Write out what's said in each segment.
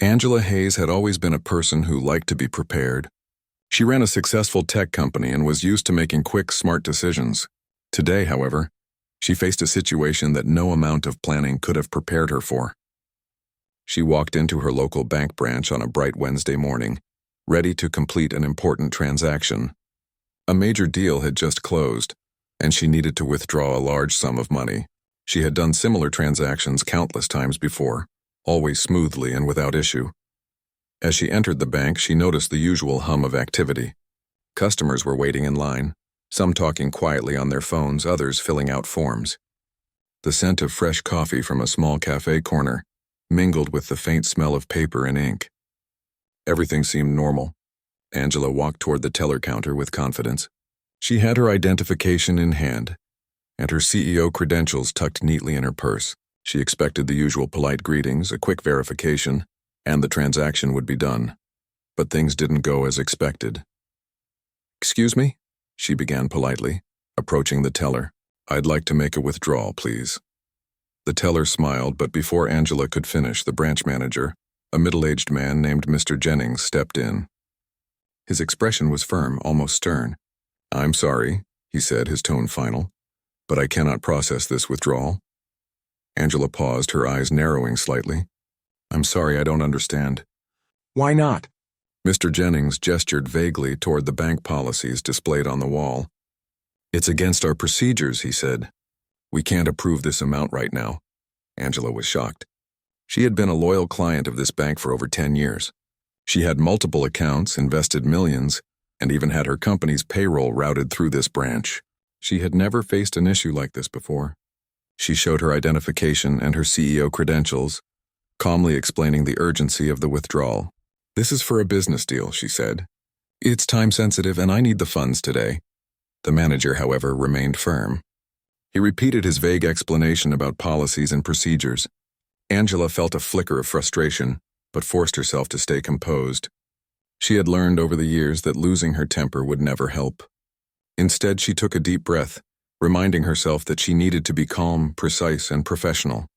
Angela Hayes had always been a person who liked to be prepared. She ran a successful tech company and was used to making quick, smart decisions. Today, however, she faced a situation that no amount of planning could have prepared her for. She walked into her local bank branch on a bright Wednesday morning, ready to complete an important transaction. A major deal had just closed, and she needed to withdraw a large sum of money. She had done similar transactions countless times before, always smoothly and without issue. As she entered the bank, she noticed the usual hum of activity. Customers were waiting in line, some talking quietly on their phones, others filling out forms. The scent of fresh coffee from a small cafe corner mingled with the faint smell of paper and ink. Everything seemed normal. Angela walked toward the teller counter with confidence. She had her identification in hand, and her CEO credentials tucked neatly in her purse. She expected the usual polite greetings, a quick verification, and the transaction would be done. But things didn't go as expected. "Excuse me?" she began politely, approaching the teller. "I'd like to make a withdrawal, please." The teller smiled, but before Angela could finish, the branch manager, a middle-aged man named Mr. Jennings, stepped in. His expression was firm, almost stern. "I'm sorry," he said, his tone final, "but I cannot process this withdrawal." Angela paused, her eyes narrowing slightly. "I'm sorry, I don't understand." "Why not?" Mr. Jennings gestured vaguely toward the bank policies displayed on the wall. "It's against our procedures," he said. "We can't approve this amount right now." Angela was shocked. She had been a loyal client of this bank for over 10 years. She had multiple accounts, invested millions, and even had her company's payroll routed through this branch. She had never faced an issue like this before. She showed her identification and her CEO credentials, calmly explaining the urgency of the withdrawal. "This is for a business deal," she said. "It's time-sensitive and I need the funds today." The manager, however, remained firm. He repeated his vague explanation about policies and procedures. Angela felt a flicker of frustration, but forced herself to stay composed. She had learned over the years that losing her temper would never help. Instead, she took a deep breath, reminding herself that she needed to be calm, precise, and professional.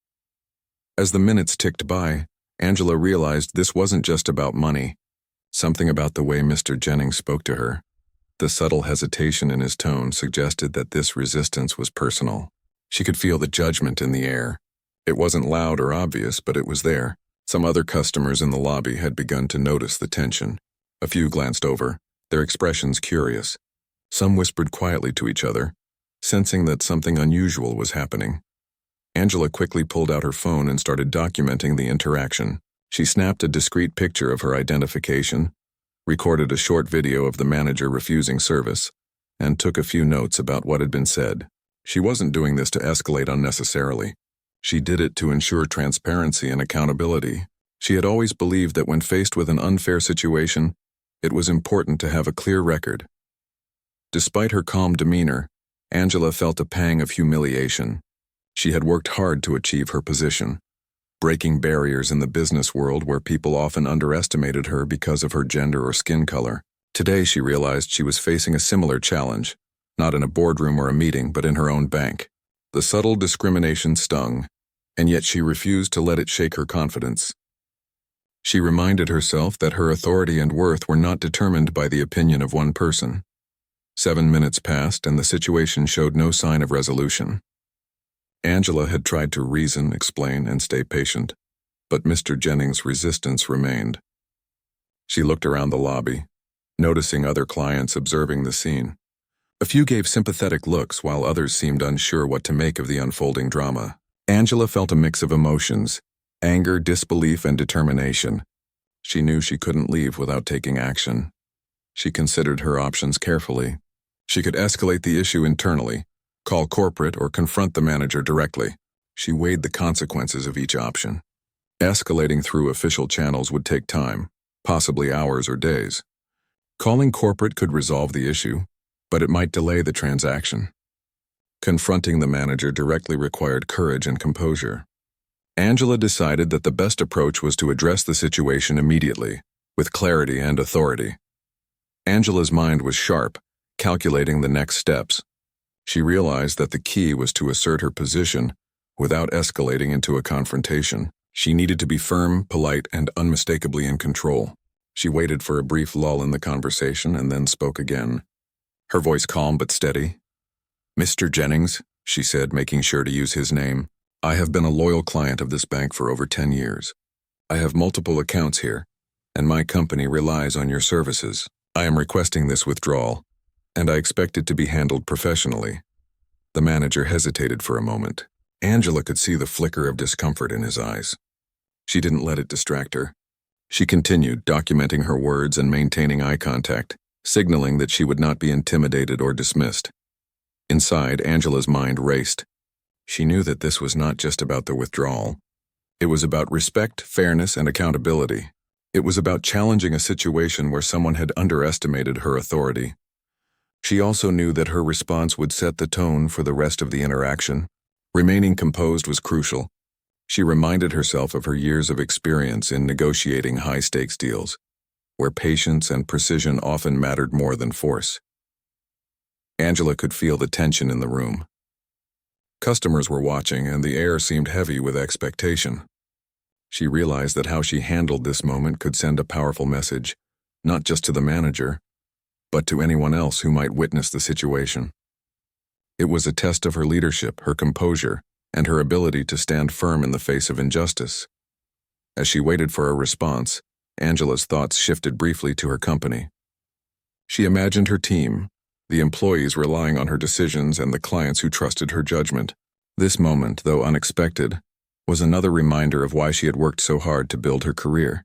As the minutes ticked by, Angela realized this wasn't just about money. Something about the way Mr. Jennings spoke to her, the subtle hesitation in his tone, suggested that this resistance was personal. She could feel the judgment in the air. It wasn't loud or obvious, but it was there. Some other customers in the lobby had begun to notice the tension. A few glanced over, their expressions curious. Some whispered quietly to each other, sensing that something unusual was happening. Angela quickly pulled out her phone and started documenting the interaction. She snapped a discreet picture of her identification, recorded a short video of the manager refusing service, and took a few notes about what had been said. She wasn't doing this to escalate unnecessarily. She did it to ensure transparency and accountability. She had always believed that when faced with an unfair situation, it was important to have a clear record. Despite her calm demeanor, Angela felt a pang of humiliation. She had worked hard to achieve her position, breaking barriers in the business world where people often underestimated her because of her gender or skin color. Today, she realized she was facing a similar challenge, not in a boardroom or a meeting, but in her own bank. The subtle discrimination stung, and yet she refused to let it shake her confidence. She reminded herself that her authority and worth were not determined by the opinion of one person. 7 minutes passed, and the situation showed no sign of resolution. Angela had tried to reason, explain, and stay patient, but Mr. Jennings' resistance remained. She looked around the lobby, noticing other clients observing the scene. A few gave sympathetic looks, while others seemed unsure what to make of the unfolding drama. Angela felt a mix of emotions: anger, disbelief, and determination. She knew she couldn't leave without taking action. She considered her options carefully. She could escalate the issue internally, call corporate, or confront the manager directly. She weighed the consequences of each option. Escalating through official channels would take time, possibly hours or days. Calling corporate could resolve the issue, but it might delay the transaction. Confronting the manager directly required courage and composure. Angela decided that the best approach was to address the situation immediately, with clarity and authority. Angela's mind was sharp, calculating the next steps. She realized that the key was to assert her position without escalating into a confrontation. She needed to be firm, polite, and unmistakably in control. She waited for a brief lull in the conversation and then spoke again. Her voice calm but steady. "Mr. Jennings," she said, making sure to use his name, "I have been a loyal client of this bank for over 10 years. I have multiple accounts here, and my company relies on your services. I am requesting this withdrawal, and I expect it to be handled professionally." The manager hesitated for a moment. Angela could see the flicker of discomfort in his eyes. She didn't let it distract her. She continued, documenting her words and maintaining eye contact, signaling that she would not be intimidated or dismissed. Inside, Angela's mind raced. She knew that this was not just about the withdrawal. It was about respect, fairness, and accountability. It was about challenging a situation where someone had underestimated her authority. She also knew that her response would set the tone for the rest of the interaction. Remaining composed was crucial. She reminded herself of her years of experience in negotiating high-stakes deals, where patience and precision often mattered more than force. Angela could feel the tension in the room. Customers were watching, and the air seemed heavy with expectation. She realized that how she handled this moment could send a powerful message, not just to the manager, but to anyone else who might witness the situation. It was a test of her leadership, her composure, and her ability to stand firm in the face of injustice. As she waited for a response, Angela's thoughts shifted briefly to her company. She imagined her team, the employees relying on her decisions and the clients who trusted her judgment. This moment, though unexpected, was another reminder of why she had worked so hard to build her career.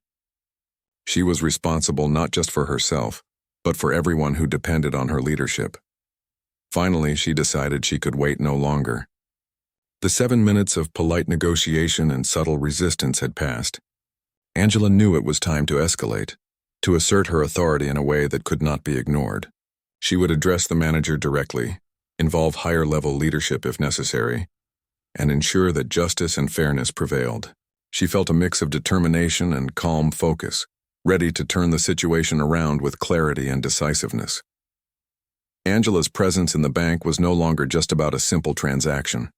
She was responsible not just for herself, but for everyone who depended on her leadership. Finally, she decided she could wait no longer. The 7 minutes of polite negotiation and subtle resistance had passed. Angela knew it was time to escalate, to assert her authority in a way that could not be ignored. She would address the manager directly, involve higher-level leadership if necessary, and ensure that justice and fairness prevailed. She felt a mix of determination and calm focus, ready to turn the situation around with clarity and decisiveness. Angela's presence in the bank was no longer just about a simple transaction.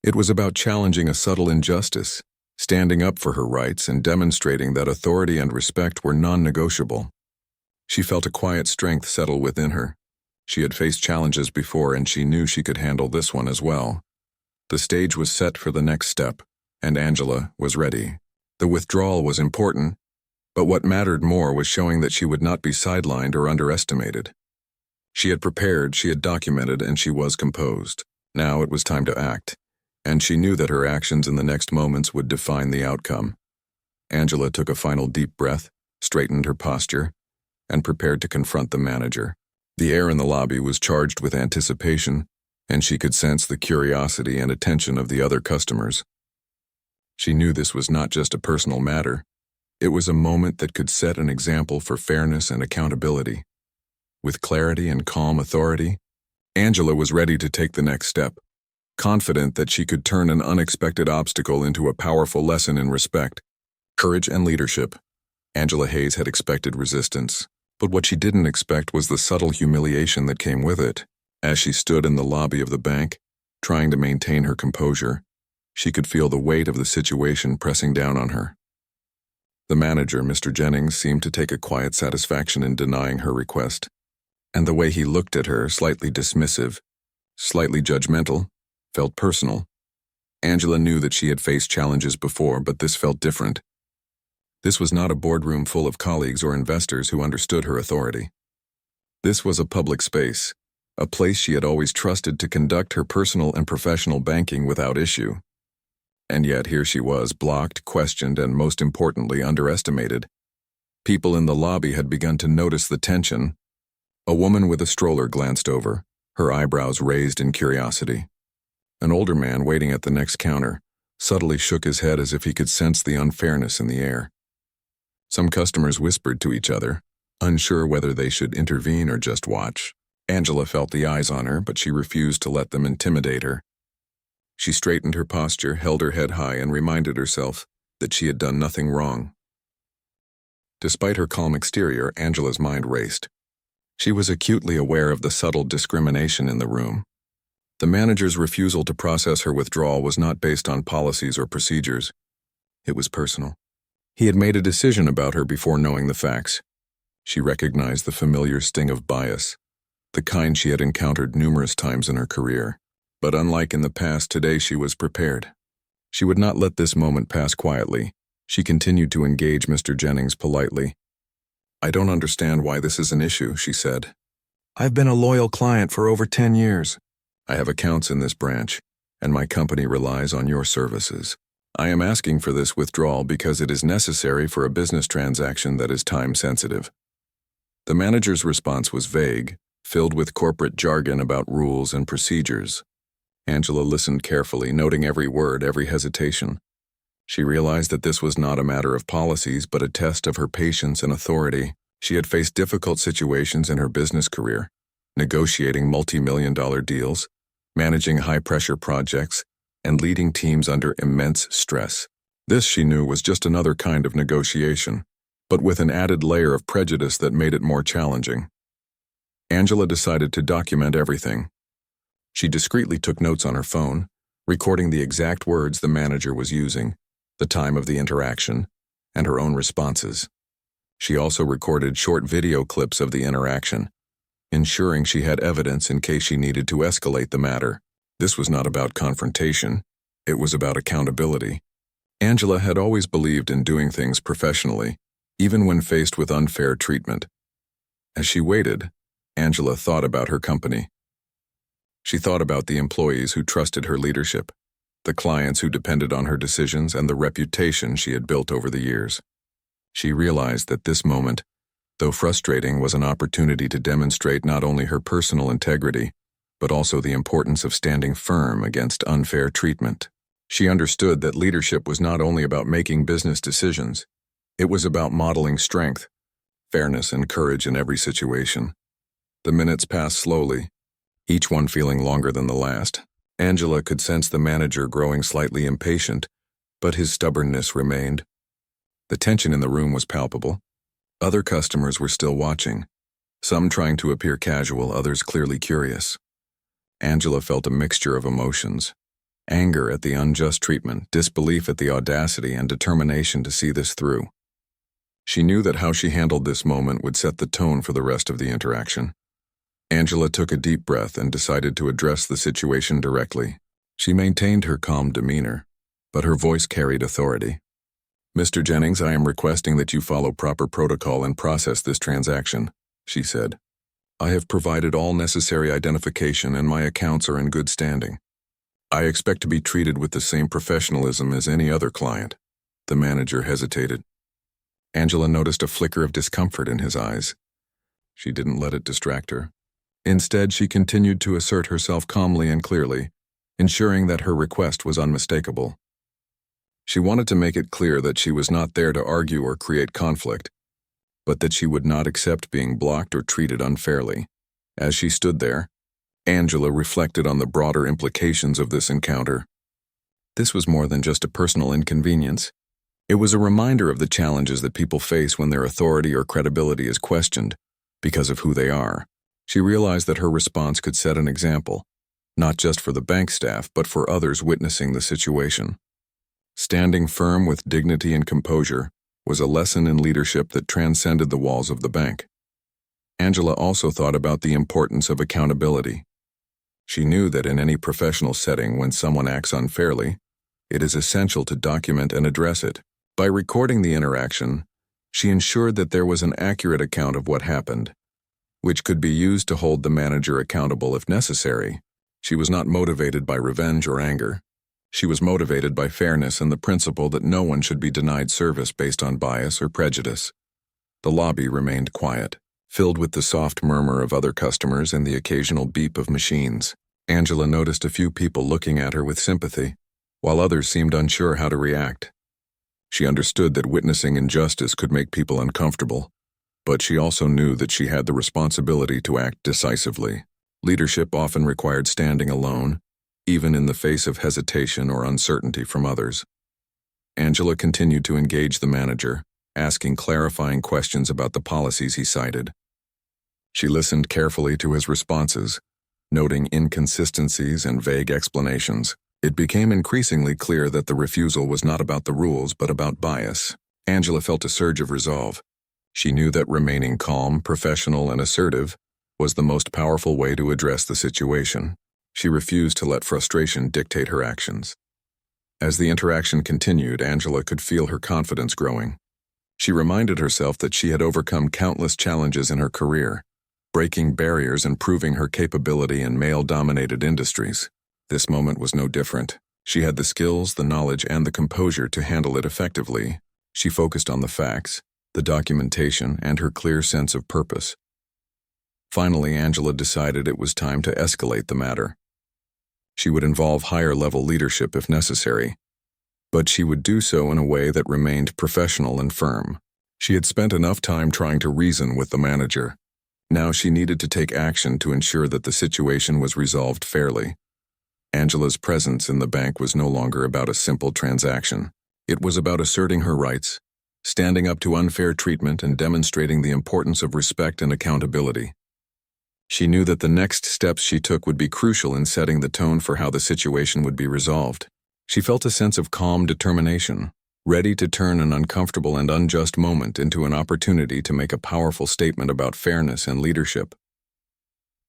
It was about challenging a subtle injustice, standing up for her rights, and demonstrating that authority and respect were non-negotiable. She felt a quiet strength settle within her. She had faced challenges before, and she knew she could handle this one as well. The stage was set for the next step, and Angela was ready. The withdrawal was important, but what mattered more was showing that she would not be sidelined or underestimated. She had prepared, she had documented, and she was composed. Now it was time to act, and she knew that her actions in the next moments would define the outcome. Angela took a final deep breath, straightened her posture, and prepared to confront the manager. The air in the lobby was charged with anticipation, and she could sense the curiosity and attention of the other customers. She knew this was not just a personal matter. It was a moment that could set an example for fairness and accountability. With clarity and calm authority, Angela was ready to take the next step, confident that she could turn an unexpected obstacle into a powerful lesson in respect, courage, and leadership. Angela Hayes had expected resistance, but what she didn't expect was the subtle humiliation that came with it. As she stood in the lobby of the bank, trying to maintain her composure, she could feel the weight of the situation pressing down on her. The manager, Mr. Jennings, seemed to take a quiet satisfaction in denying her request, and the way he looked at her, slightly dismissive, slightly judgmental, felt personal. Angela knew that she had faced challenges before, but this felt different. This was not a boardroom full of colleagues or investors who understood her authority. This was a public space, a place she had always trusted to conduct her personal and professional banking without issue. And yet here she was, blocked, questioned, and most importantly, underestimated. People in the lobby had begun to notice the tension. A woman with a stroller glanced over, her eyebrows raised in curiosity. An older man waiting at the next counter subtly shook his head as if he could sense the unfairness in the air. Some customers whispered to each other, unsure whether they should intervene or just watch. Angela felt the eyes on her, but she refused to let them intimidate her. She straightened her posture, held her head high, and reminded herself that she had done nothing wrong. Despite her calm exterior, Angela's mind raced. She was acutely aware of the subtle discrimination in the room. The manager's refusal to process her withdrawal was not based on policies or procedures. It was personal. He had made a decision about her before knowing the facts. She recognized the familiar sting of bias, the kind she had encountered numerous times in her career. But unlike in the past, today she was prepared. She would not let this moment pass quietly. She continued to engage Mr. Jennings politely. "I don't understand why this is an issue," she said. "I've been a loyal client for over 10 years. I have accounts in this branch, and my company relies on your services. I am asking for this withdrawal because it is necessary for a business transaction that is time-sensitive." The manager's response was vague, filled with corporate jargon about rules and procedures. Angela listened carefully, noting every word, every hesitation. She realized that this was not a matter of policies, but a test of her patience and authority. She had faced difficult situations in her business career, negotiating multi-million-dollar deals, managing high-pressure projects, and leading teams under immense stress. This, she knew, was just another kind of negotiation, but with an added layer of prejudice that made it more challenging. Angela decided to document everything. She discreetly took notes on her phone, recording the exact words the manager was using, the time of the interaction, and her own responses. She also recorded short video clips of the interaction, ensuring she had evidence in case she needed to escalate the matter. This was not about confrontation, it was about accountability. Angela had always believed in doing things professionally, even when faced with unfair treatment. As she waited, Angela thought about her company. She thought about the employees who trusted her leadership, the clients who depended on her decisions, and the reputation she had built over the years. She realized that this moment, though frustrating, was an opportunity to demonstrate not only her personal integrity, but also the importance of standing firm against unfair treatment. She understood that leadership was not only about making business decisions, it was about modeling strength, fairness, and courage in every situation. The minutes passed slowly, each one feeling longer than the last. Angela could sense the manager growing slightly impatient, but his stubbornness remained. The tension in the room was palpable. Other customers were still watching, some trying to appear casual, others clearly curious. Angela felt a mixture of emotions: anger at the unjust treatment, disbelief at the audacity, and determination to see this through. She knew that how she handled this moment would set the tone for the rest of the interaction. Angela took a deep breath and decided to address the situation directly. She maintained her calm demeanor, but her voice carried authority. "Mr. Jennings, I am requesting that you follow proper protocol and process this transaction," she said. "I have provided all necessary identification and my accounts are in good standing. I expect to be treated with the same professionalism as any other client." The manager hesitated. Angela noticed a flicker of discomfort in his eyes. She didn't let it distract her. Instead, she continued to assert herself calmly and clearly, ensuring that her request was unmistakable. She wanted to make it clear that she was not there to argue or create conflict, but that she would not accept being blocked or treated unfairly. As she stood there, Angela reflected on the broader implications of this encounter. This was more than just a personal inconvenience. It was a reminder of the challenges that people face when their authority or credibility is questioned because of who they are. She realized that her response could set an example, not just for the bank staff, but for others witnessing the situation. Standing firm with dignity and composure was a lesson in leadership that transcended the walls of the bank. Angela also thought about the importance of accountability. She knew that in any professional setting, when someone acts unfairly, it is essential to document and address it. By recording the interaction, she ensured that there was an accurate account of what happened, which could be used to hold the manager accountable if necessary. She was not motivated by revenge or anger. She was motivated by fairness and the principle that no one should be denied service based on bias or prejudice. The lobby remained quiet, filled with the soft murmur of other customers and the occasional beep of machines. Angela noticed a few people looking at her with sympathy, while others seemed unsure how to react. She understood that witnessing injustice could make people uncomfortable, but she also knew that she had the responsibility to act decisively. Leadership often required standing alone, even in the face of hesitation or uncertainty from others. Angela continued to engage the manager, asking clarifying questions about the policies he cited. She listened carefully to his responses, noting inconsistencies and vague explanations. It became increasingly clear that the refusal was not about the rules but about bias. Angela felt a surge of resolve. She knew that remaining calm, professional, and assertive was the most powerful way to address the situation. She refused to let frustration dictate her actions. As the interaction continued, Angela could feel her confidence growing. She reminded herself that she had overcome countless challenges in her career, breaking barriers and proving her capability in male-dominated industries. This moment was no different. She had the skills, the knowledge, and the composure to handle it effectively. She focused on the facts, the documentation, and her clear sense of purpose. Finally, Angela decided it was time to escalate the matter. She would involve higher-level leadership if necessary, but she would do so in a way that remained professional and firm. She had spent enough time trying to reason with the manager. Now she needed to take action to ensure that the situation was resolved fairly. Angela's presence in the bank was no longer about a simple transaction. It was about asserting her rights, standing up to unfair treatment, and demonstrating the importance of respect and accountability. She knew that the next steps she took would be crucial in setting the tone for how the situation would be resolved. She felt a sense of calm determination, ready to turn an uncomfortable and unjust moment into an opportunity to make a powerful statement about fairness and leadership.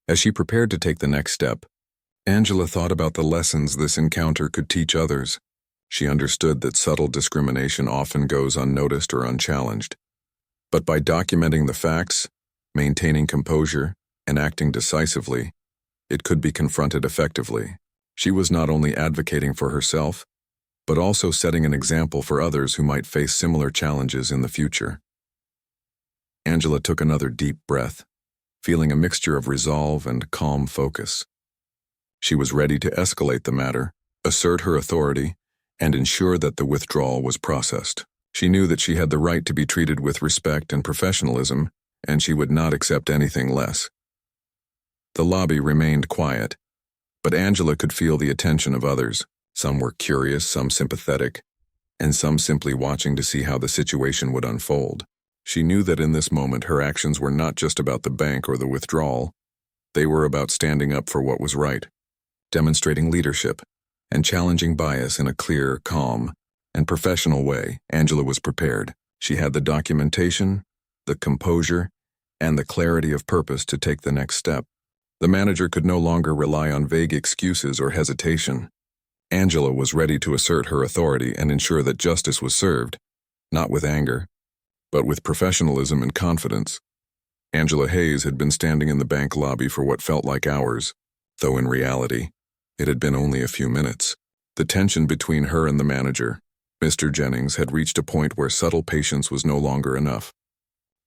As she prepared to take the next step, Angela thought about the lessons this encounter could teach others. She understood that subtle discrimination often goes unnoticed or unchallenged. But by documenting the facts, maintaining composure, and acting decisively, it could be confronted effectively. She was not only advocating for herself, but also setting an example for others who might face similar challenges in the future. Angela took another deep breath, feeling a mixture of resolve and calm focus. She was ready to escalate the matter, assert her authority, and ensure that the withdrawal was processed. She knew that she had the right to be treated with respect and professionalism, and she would not accept anything less. The lobby remained quiet, but Angela could feel the attention of others. Some were curious, some sympathetic, and some simply watching to see how the situation would unfold. She knew that in this moment her actions were not just about the bank or the withdrawal. They were about standing up for what was right, demonstrating leadership, and challenging bias in a clear, calm, and professional way. Angela was prepared. She had the documentation, the composure, and the clarity of purpose to take the next step. The manager could no longer rely on vague excuses or hesitation. Angela was ready to assert her authority and ensure that justice was served, not with anger, but with professionalism and confidence. Angela Hayes had been standing in the bank lobby for what felt like hours, though in reality, it had been only a few minutes. The tension between her and the manager, Mr. Jennings, had reached a point where subtle patience was no longer enough.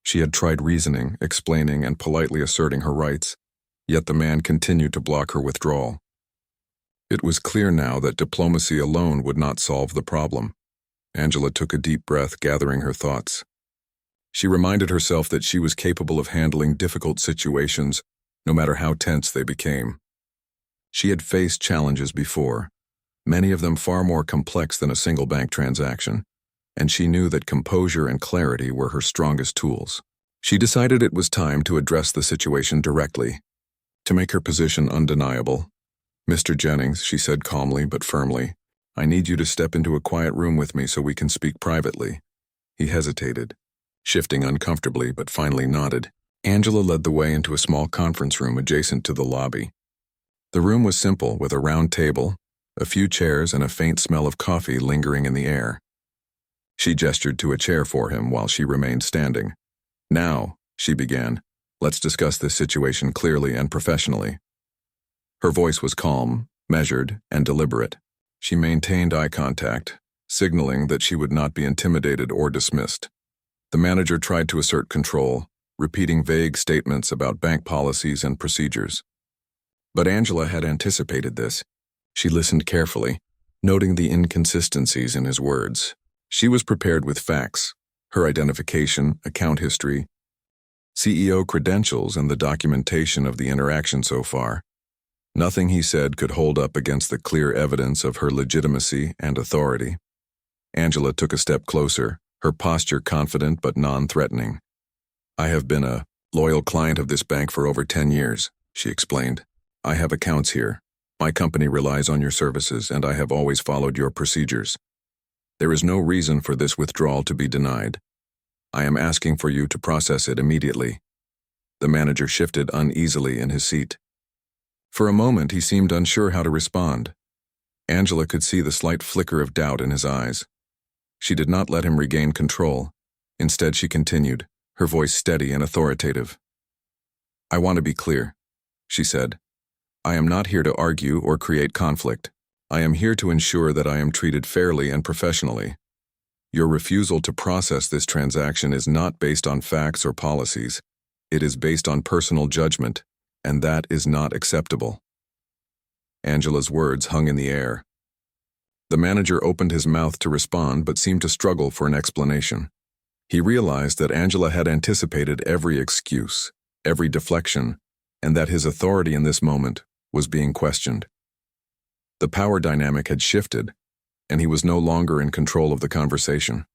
She had tried reasoning, explaining, and politely asserting her rights, yet the man continued to block her withdrawal. It was clear now that diplomacy alone would not solve the problem. Angela took a deep breath, gathering her thoughts. She reminded herself that she was capable of handling difficult situations, no matter how tense they became. She had faced challenges before, many of them far more complex than a single bank transaction, and she knew that composure and clarity were her strongest tools. She decided it was time to address the situation directly. To make her position undeniable, "Mr. Jennings," she said calmly but firmly, "I need you to step into a quiet room with me so we can speak privately." He hesitated, shifting uncomfortably, but finally nodded. Angela led the way into a small conference room adjacent to the lobby. The room was simple, with a round table, a few chairs, and a faint smell of coffee lingering in the air. She gestured to a chair for him while she remained standing. "Now," she began, "let's discuss this situation clearly and professionally." Her voice was calm, measured, and deliberate. She maintained eye contact, signaling that she would not be intimidated or dismissed. The manager tried to assert control, repeating vague statements about bank policies and procedures. But Angela had anticipated this. She listened carefully, noting the inconsistencies in his words. She was prepared with facts, her identification, account history, CEO credentials, and the documentation of the interaction so far. Nothing he said could hold up against the clear evidence of her legitimacy and authority. Angela took a step closer, her posture confident but non-threatening. "I have been a loyal client of this bank for over 10 years, she explained. "I have accounts here, My company relies on your services, and I have always followed your procedures. There is no reason for this withdrawal to be denied. I am asking for you to process it immediately." The manager shifted uneasily in his seat. For a moment, he seemed unsure how to respond. Angela could see the slight flicker of doubt in his eyes. She did not let him regain control. Instead, she continued, her voice steady and authoritative. "I want to be clear," she said. "I am not here to argue or create conflict. I am here to ensure that I am treated fairly and professionally. Your refusal to process this transaction is not based on facts or policies. It is based on personal judgment, and that is not acceptable." Angela's words hung in the air. The manager opened his mouth to respond but seemed to struggle for an explanation. He realized that Angela had anticipated every excuse, every deflection, and that his authority in this moment was being questioned. The power dynamic had shifted, and he was no longer in control of the conversation.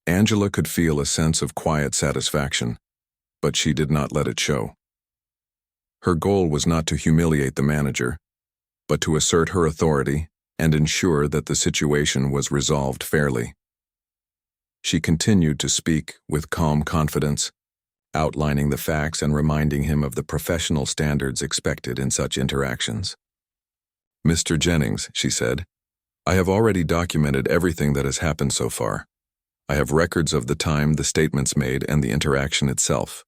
Angela could feel a sense of quiet satisfaction, but she did not let it show. Her goal was not to humiliate the manager, but to assert her authority and ensure that the situation was resolved fairly. She continued to speak with calm confidence, outlining the facts and reminding him of the professional standards expected in such interactions. "Mr. Jennings," she said, "I have already documented everything that has happened so far. I have records of the time, the statements made, and the interaction itself.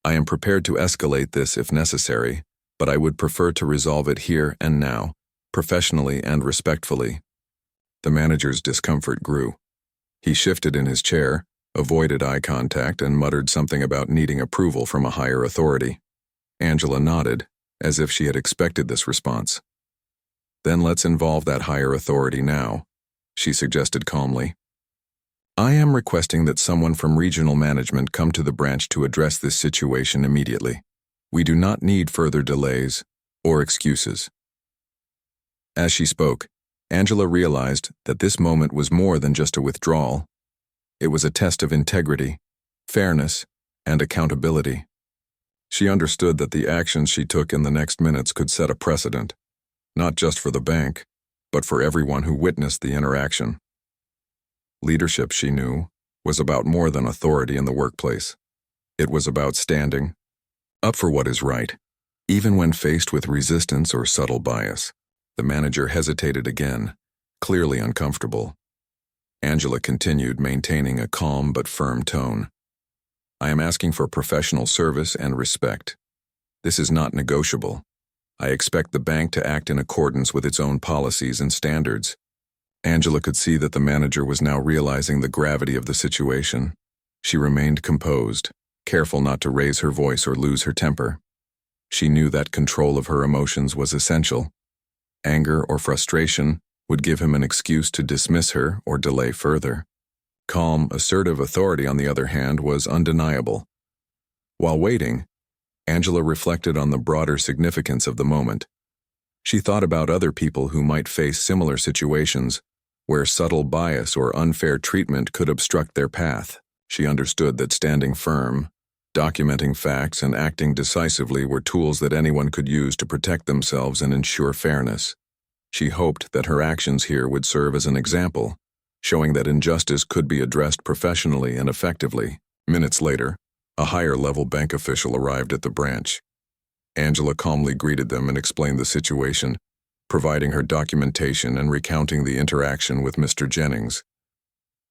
I am prepared to escalate this if necessary, but I would prefer to resolve it here and now, professionally and respectfully." The manager's discomfort grew. He shifted in his chair, avoided eye contact, and muttered something about needing approval from a higher authority. Angela nodded, as if she had expected this response. "Then let's involve that higher authority now," she suggested calmly. "I am requesting that someone from regional management come to the branch to address this situation immediately. We do not need further delays or excuses." As she spoke, Angela realized that this moment was more than just a withdrawal. It was a test of integrity, fairness, and accountability. She understood that the actions she took in the next minutes could set a precedent, not just for the bank, but for everyone who witnessed the interaction. Leadership, she knew, was about more than authority in the workplace. It was about standing up for what is right, even when faced with resistance or subtle bias. The manager hesitated again, clearly uncomfortable. Angela continued, maintaining a calm but firm tone. "I am asking for professional service and respect. This is not negotiable. I expect the bank to act in accordance with its own policies and standards." Angela could see that the manager was now realizing the gravity of the situation. She remained composed, careful not to raise her voice or lose her temper. She knew that control of her emotions was essential. Anger or frustration would give him an excuse to dismiss her or delay further. Calm, assertive authority, on the other hand, was undeniable. While waiting, Angela reflected on the broader significance of the moment. She thought about other people who might face similar situations, where subtle bias or unfair treatment could obstruct their path. She understood that standing firm, documenting facts, and acting decisively were tools that anyone could use to protect themselves and ensure fairness. She hoped that her actions here would serve as an example, showing that injustice could be addressed professionally and effectively. Minutes later, a higher-level bank official arrived at the branch. Angela calmly greeted them and explained the situation, providing her documentation and recounting the interaction with Mr. Jennings.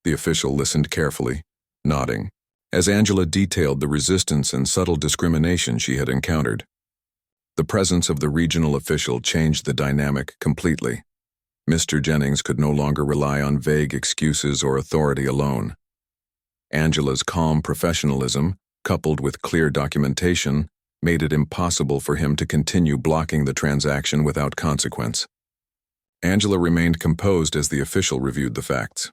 The official listened carefully, nodding, as Angela detailed the resistance and subtle discrimination she had encountered. The presence of the regional official changed the dynamic completely. Mr. Jennings could no longer rely on vague excuses or authority alone. Angela's calm professionalism, coupled with clear documentation, made it impossible for him to continue blocking the transaction without consequence. Angela remained composed as the official reviewed the facts.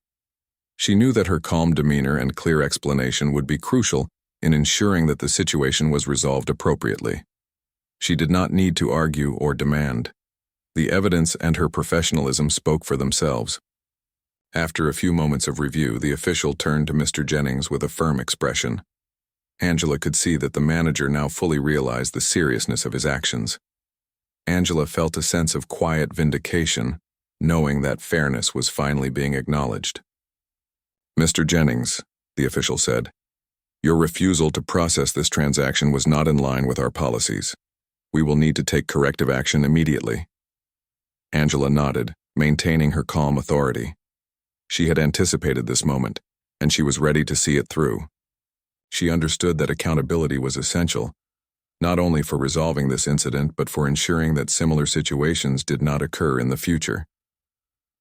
She knew that her calm demeanor and clear explanation would be crucial in ensuring that the situation was resolved appropriately. She did not need to argue or demand. The evidence and her professionalism spoke for themselves. After a few moments of review, the official turned to Mr. Jennings with a firm expression. Angela could see that the manager now fully realized the seriousness of his actions. Angela felt a sense of quiet vindication, knowing that fairness was finally being acknowledged. "Mr. Jennings," the official said, "your refusal to process this transaction was not in line with our policies. We will need to take corrective action immediately." Angela nodded, maintaining her calm authority. She had anticipated this moment, and she was ready to see it through. She understood that accountability was essential, not only for resolving this incident but for ensuring that similar situations did not occur in the future.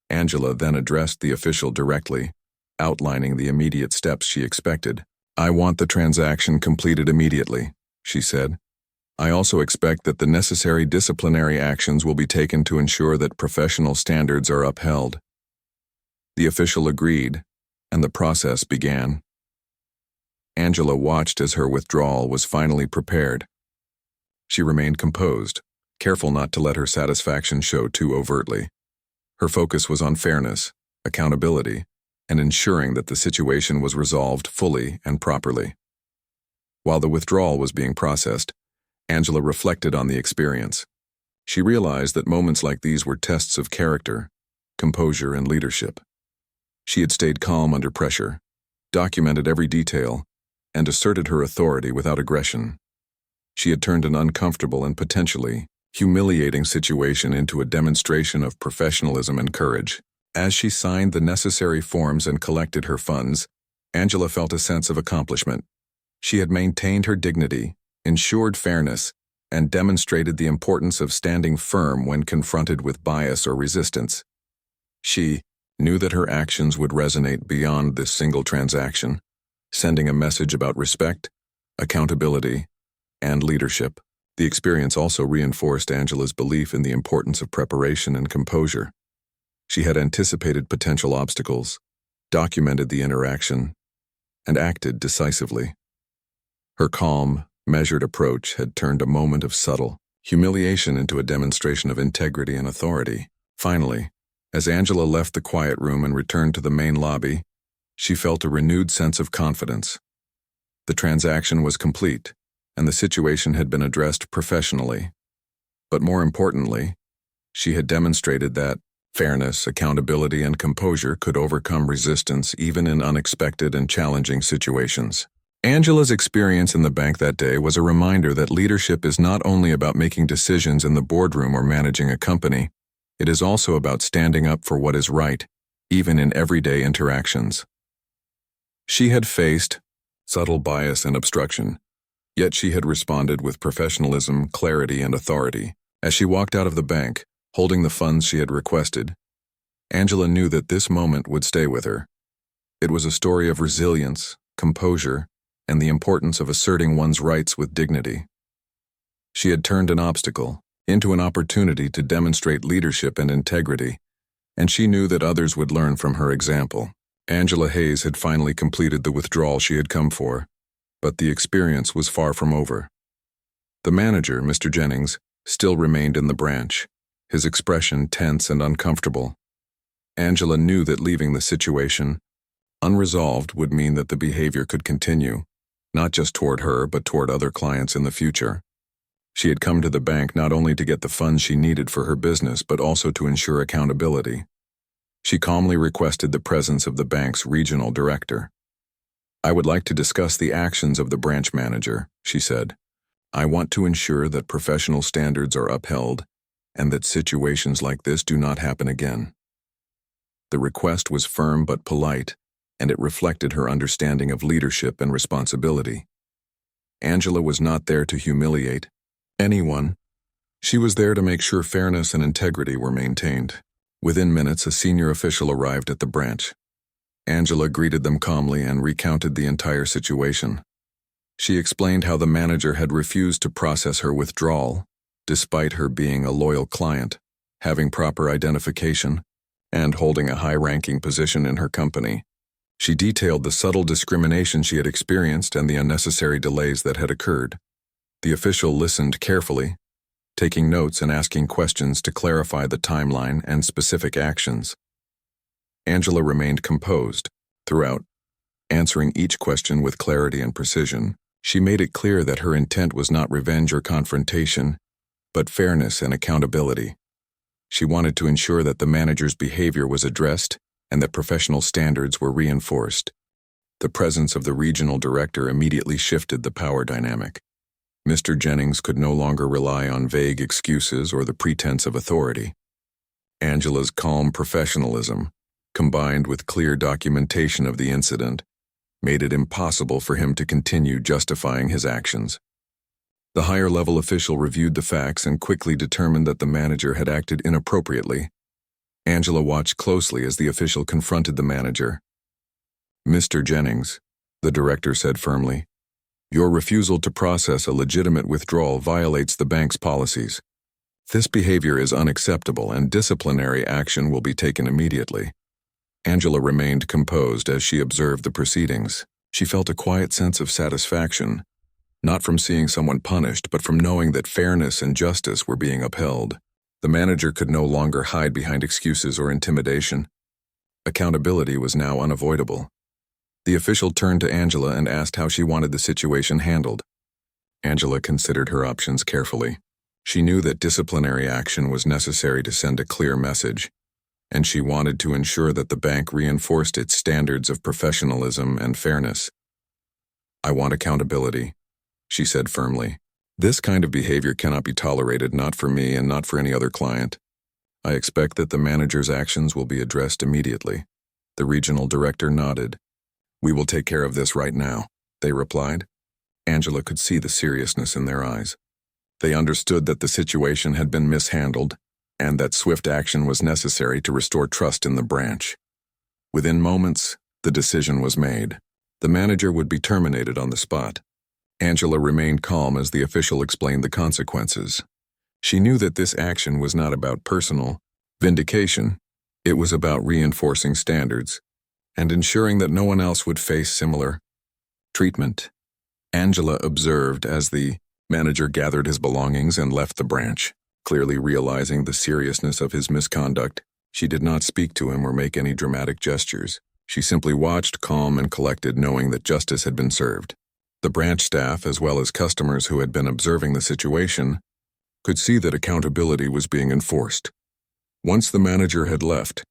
Angela then addressed the official directly, outlining the immediate steps she expected. "I want the transaction completed immediately," she said. "I also expect that the necessary disciplinary actions will be taken to ensure that professional standards are upheld." The official agreed, and the process began. Angela watched as her withdrawal was finally prepared. She remained composed, careful not to let her satisfaction show too overtly. Her focus was on fairness, accountability, and ensuring that the situation was resolved fully and properly. While the withdrawal was being processed, Angela reflected on the experience. She realized that moments like these were tests of character, composure, and leadership. She had stayed calm under pressure, documented every detail, and asserted her authority without aggression. She had turned an uncomfortable and potentially humiliating situation into a demonstration of professionalism and courage. As she signed the necessary forms and collected her funds, Angela felt a sense of accomplishment. She had maintained her dignity, ensured fairness, and demonstrated the importance of standing firm when confronted with bias or resistance. She knew that her actions would resonate beyond this single transaction, sending a message about respect, accountability, and leadership. The experience also reinforced Angela's belief in the importance of preparation and composure. She had anticipated potential obstacles, documented the interaction, and acted decisively. Her calm, measured approach had turned a moment of subtle humiliation into a demonstration of integrity and authority. Finally, as Angela left the quiet room and returned to the main lobby, she felt a renewed sense of confidence. The transaction was complete, and the situation had been addressed professionally. But more importantly, she had demonstrated that fairness, accountability, and composure could overcome resistance even in unexpected and challenging situations. Angela's experience in the bank that day was a reminder that leadership is not only about making decisions in the boardroom or managing a company, it is also about standing up for what is right, even in everyday interactions. She had faced subtle bias and obstruction, yet she had responded with professionalism, clarity, and authority. As she walked out of the bank, holding the funds she had requested, Angela knew that this moment would stay with her. It was a story of resilience, composure, and the importance of asserting one's rights with dignity. She had turned an obstacle into an opportunity to demonstrate leadership and integrity, and she knew that others would learn from her example. Angela Hayes had finally completed the withdrawal she had come for, but the experience was far from over. The manager, Mr. Jennings, still remained in the branch, his expression tense and uncomfortable. Angela knew that leaving the situation unresolved would mean that the behavior could continue, not just toward her but toward other clients in the future. She had come to the bank not only to get the funds she needed for her business but also to ensure accountability. She calmly requested the presence of the bank's regional director. "I would like to discuss the actions of the branch manager," she said. "I want to ensure that professional standards are upheld and that situations like this do not happen again." The request was firm but polite, and it reflected her understanding of leadership and responsibility. Angela was not there to humiliate anyone. She was there to make sure fairness and integrity were maintained. Within minutes, a senior official arrived at the branch. Angela greeted them calmly and recounted the entire situation. She explained how the manager had refused to process her withdrawal, despite her being a loyal client, having proper identification, and holding a high-ranking position in her company. She detailed the subtle discrimination she had experienced and the unnecessary delays that had occurred. The official listened carefully, taking notes and asking questions to clarify the timeline and specific actions. Angela remained composed throughout, answering each question with clarity and precision. She made it clear that her intent was not revenge or confrontation, but fairness and accountability. She wanted to ensure that the manager's behavior was addressed and that professional standards were reinforced. The presence of the regional director immediately shifted the power dynamic. Mr. Jennings could no longer rely on vague excuses or the pretense of authority. Angela's calm professionalism, combined with clear documentation of the incident, made it impossible for him to continue justifying his actions. The higher-level official reviewed the facts and quickly determined that the manager had acted inappropriately. Angela watched closely as the official confronted the manager. "Mr. Jennings," the director said firmly, "your refusal to process a legitimate withdrawal violates the bank's policies. This behavior is unacceptable and disciplinary action will be taken immediately." Angela remained composed as she observed the proceedings. She felt a quiet sense of satisfaction, not from seeing someone punished, but from knowing that fairness and justice were being upheld. The manager could no longer hide behind excuses or intimidation. Accountability was now unavoidable. The official turned to Angela and asked how she wanted the situation handled. Angela considered her options carefully. She knew that disciplinary action was necessary to send a clear message, and she wanted to ensure that the bank reinforced its standards of professionalism and fairness. "I want accountability," she said firmly. "This kind of behavior cannot be tolerated, not for me and not for any other client. I expect that the manager's actions will be addressed immediately." The regional director nodded. "We will take care of this right now," they replied. Angela could see the seriousness in their eyes. They understood that the situation had been mishandled and that swift action was necessary to restore trust in the branch. Within moments, the decision was made. The manager would be terminated on the spot. Angela remained calm as the official explained the consequences. She knew that this action was not about personal vindication. It was about reinforcing standards and ensuring that no one else would face similar treatment. Angela observed as the manager gathered his belongings and left the branch. Clearly realizing the seriousness of his misconduct, she did not speak to him or make any dramatic gestures. She simply watched, calm and collected, knowing that justice had been served. The branch staff, as well as customers who had been observing the situation, could see that accountability was being enforced. Once the manager had left,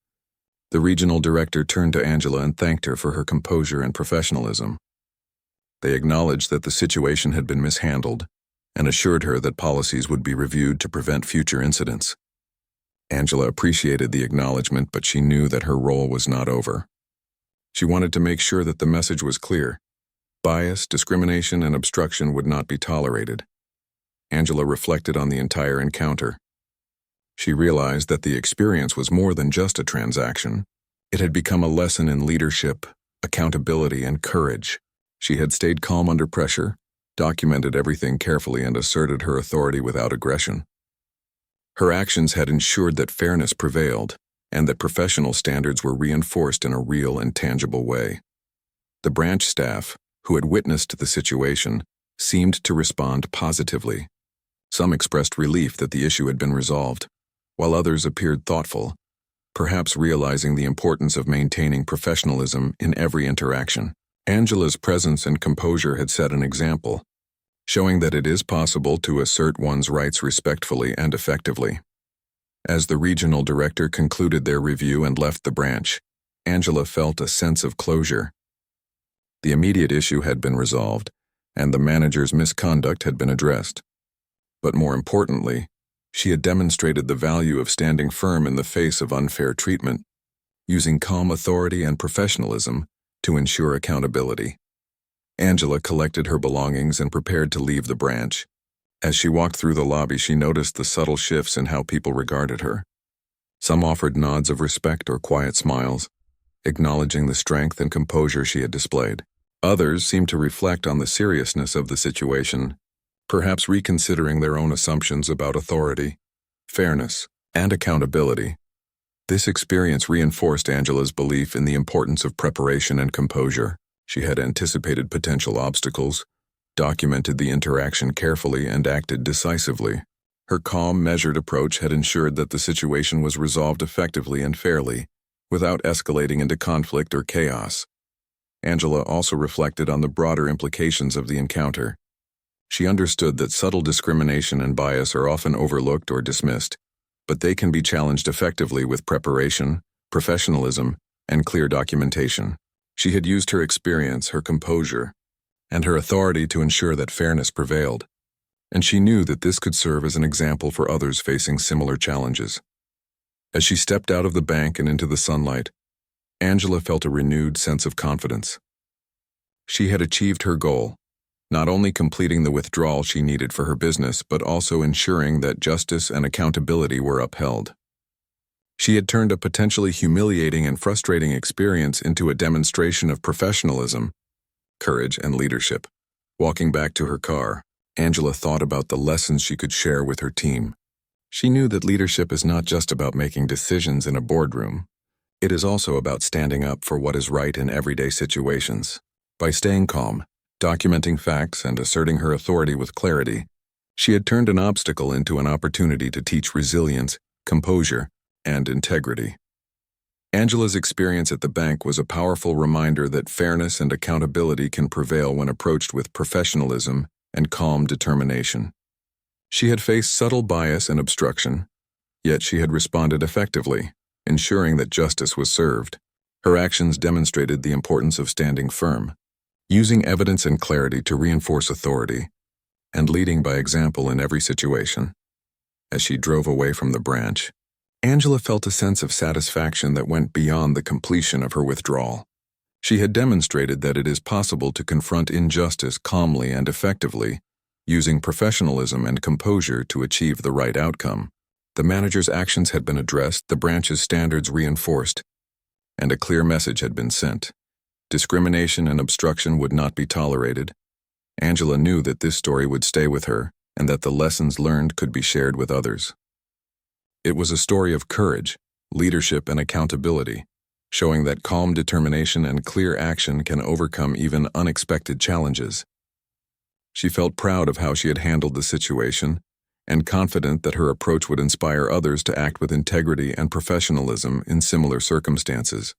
the regional director turned to Angela and thanked her for her composure and professionalism. They acknowledged that the situation had been mishandled and assured her that policies would be reviewed to prevent future incidents. Angela appreciated the acknowledgement, but she knew that her role was not over. She wanted to make sure that the message was clear. Bias, discrimination, and obstruction would not be tolerated. Angela reflected on the entire encounter. She realized that the experience was more than just a transaction. It had become a lesson in leadership, accountability, and courage. She had stayed calm under pressure, documented everything carefully, and asserted her authority without aggression. Her actions had ensured that fairness prevailed and that professional standards were reinforced in a real and tangible way. The branch staff, who had witnessed the situation, seemed to respond positively. Some expressed relief that the issue had been resolved, while others appeared thoughtful, perhaps realizing the importance of maintaining professionalism in every interaction. Angela's presence and composure had set an example, showing that it is possible to assert one's rights respectfully and effectively. As the regional director concluded their review and left the branch, Angela felt a sense of closure. The immediate issue had been resolved, and the manager's misconduct had been addressed. But more importantly, she had demonstrated the value of standing firm in the face of unfair treatment, using calm authority and professionalism to ensure accountability. Angela collected her belongings and prepared to leave the branch. As she walked through the lobby, she noticed the subtle shifts in how people regarded her. Some offered nods of respect or quiet smiles, acknowledging the strength and composure she had displayed. Others seemed to reflect on the seriousness of the situation, perhaps reconsidering their own assumptions about authority, fairness, and accountability. This experience reinforced Angela's belief in the importance of preparation and composure. She had anticipated potential obstacles, documented the interaction carefully, and acted decisively. Her calm, measured approach had ensured that the situation was resolved effectively and fairly, without escalating into conflict or chaos. Angela also reflected on the broader implications of the encounter. She understood that subtle discrimination and bias are often overlooked or dismissed, but they can be challenged effectively with preparation, professionalism, and clear documentation. She had used her experience, her composure, and her authority to ensure that fairness prevailed, and she knew that this could serve as an example for others facing similar challenges. As she stepped out of the bank and into the sunlight, Angela felt a renewed sense of confidence. She had achieved her goal, not only completing the withdrawal she needed for her business, but also ensuring that justice and accountability were upheld. She had turned a potentially humiliating and frustrating experience into a demonstration of professionalism, courage, and leadership. Walking back to her car, Angela thought about the lessons she could share with her team. She knew that leadership is not just about making decisions in a boardroom. It is also about standing up for what is right in everyday situations. By staying calm, documenting facts, and asserting her authority with clarity, she had turned an obstacle into an opportunity to teach resilience, composure, and integrity. Angela's experience at the bank was a powerful reminder that fairness and accountability can prevail when approached with professionalism and calm determination. She had faced subtle bias and obstruction, yet she had responded effectively, ensuring that justice was served. Her actions demonstrated the importance of standing firm, using evidence and clarity to reinforce authority, and leading by example in every situation. As she drove away from the branch, Angela felt a sense of satisfaction that went beyond the completion of her withdrawal. She had demonstrated that it is possible to confront injustice calmly and effectively, using professionalism and composure to achieve the right outcome. The manager's actions had been addressed, the branch's standards reinforced, and a clear message had been sent. Discrimination and obstruction would not be tolerated. Angela knew that this story would stay with her and that the lessons learned could be shared with others. It was a story of courage, leadership, and accountability, showing that calm determination and clear action can overcome even unexpected challenges. She felt proud of how she had handled the situation and confident that her approach would inspire others to act with integrity and professionalism in similar circumstances.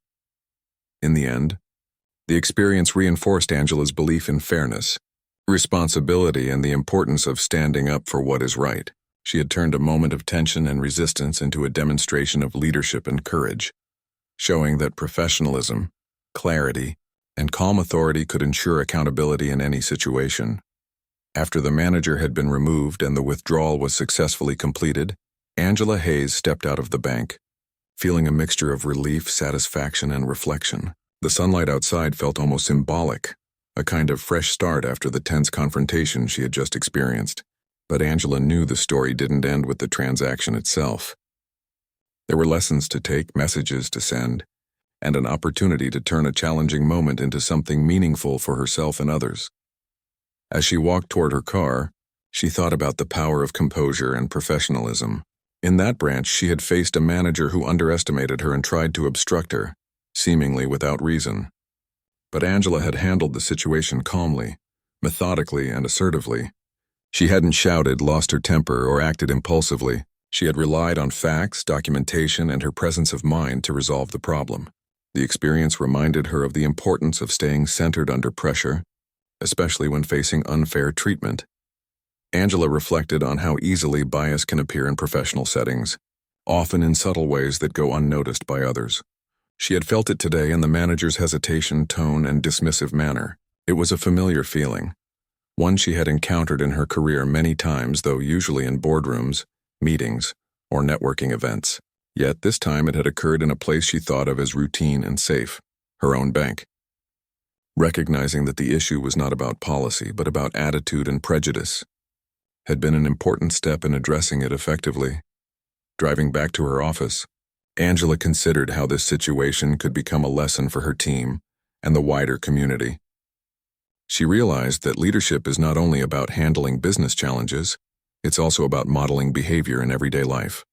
In the end, the experience reinforced Angela's belief in fairness, responsibility, and the importance of standing up for what is right. She had turned a moment of tension and resistance into a demonstration of leadership and courage, showing that professionalism, clarity, and calm authority could ensure accountability in any situation. After the manager had been removed and the withdrawal was successfully completed, Angela Hayes stepped out of the bank, feeling a mixture of relief, satisfaction, and reflection. The sunlight outside felt almost symbolic, a kind of fresh start after the tense confrontation she had just experienced. But Angela knew the story didn't end with the transaction itself. There were lessons to take, messages to send, and an opportunity to turn a challenging moment into something meaningful for herself and others. As she walked toward her car, she thought about the power of composure and professionalism. In that branch, she had faced a manager who underestimated her and tried to obstruct her, seemingly without reason. But Angela had handled the situation calmly, methodically, and assertively. She hadn't shouted, lost her temper, or acted impulsively. She had relied on facts, documentation, and her presence of mind to resolve the problem. The experience reminded her of the importance of staying centered under pressure, especially when facing unfair treatment. Angela reflected on how easily bias can appear in professional settings, often in subtle ways that go unnoticed by others. She had felt it today in the manager's hesitation, tone, and dismissive manner. It was a familiar feeling, one she had encountered in her career many times, though usually in boardrooms, meetings, or networking events. Yet this time it had occurred in a place she thought of as routine and safe, her own bank. Recognizing that the issue was not about policy, but about attitude and prejudice, had been an important step in addressing it effectively. Driving back to her office, Angela considered how this situation could become a lesson for her team and the wider community. She realized that leadership is not only about handling business challenges, it's also about modeling behavior in everyday life.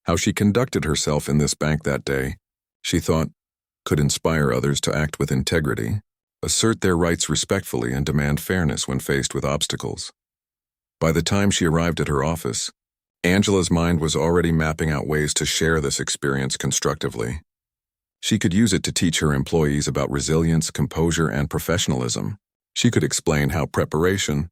How she conducted herself in this bank that day, she thought, could inspire others to act with integrity, assert their rights respectfully, and demand fairness when faced with obstacles. By the time she arrived at her office, Angela's mind was already mapping out ways to share this experience constructively. She could use it to teach her employees about resilience, composure, and professionalism. She could explain how preparation,